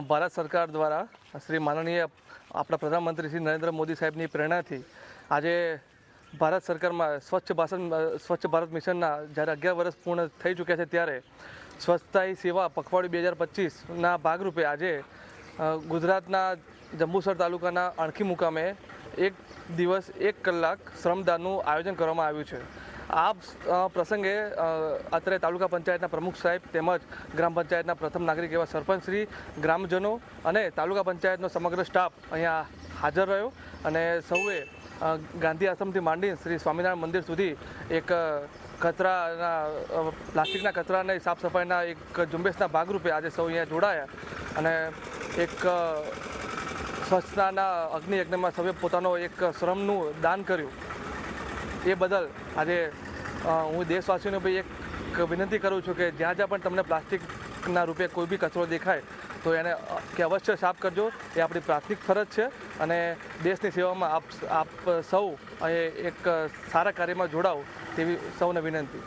ભારત સરકાર દ્વારા શ્રી માનનીય આપણા પ્રધાનમંત્રી શ્રી નરેન્દ્ર મોદી સાહેબની પ્રેરણાથી આજે ભારત સરકારમાં સ્વચ્છ ભારત મિશનના જ્યારે 11 વર્ષ પૂર્ણ થઈ ચૂક્યા છે ત્યારે સ્વચ્છતા હી સેવા પખવાડિયું 2025ના ભાગરૂપે આજે ગુજરાતના જંબુસર તાલુકાના અણખી મુકામે 1 દિવસ 1 કલાક શ્રમદાનનું આયોજન કરવામાં આવ્યું છે। આ પ્રસંગે અત્રે તાલુકા પંચાયતના પ્રમુખ સાહેબ તેમજ ગ્રામ પંચાયતના પ્રથમ નાગરિક એવા સરપંચશ્રી, ગ્રામજનો અને તાલુકા પંચાયતનો સમગ્ર સ્ટાફ અહીંયા હાજર રહ્યો અને સૌએ ગાંધી આશ્રમથી માંડી શ્રી સ્વામિનારાયણ મંદિર સુધી એક પ્લાસ્ટિકના કચરાને સાફ સફાઈના એક ઝુંબેશના ભાગરૂપે આજે સૌ અહીંયા જોડાયા અને એક સ્વચ્છતાના અગ્નિયજ્ઞમાં સૌએ પોતાનો એક શ્રમનું દાન કર્યું। એ બદલ આજે હું દેશવાસીઓને ભાઈ એક વિનંતી કરું છું કે જ્યાં જ્યાં પણ તમને પ્લાસ્ટિકના રૂપે કોઈ બી કચરો દેખાય તો એને અવશ્ય સાફ કરજો। એ આપણી પ્રાથમિક ફરજ છે અને દેશની સેવામાં આપ સૌ એક સારા કાર્યમાં જોડાઓ તેવી સૌને વિનંતી।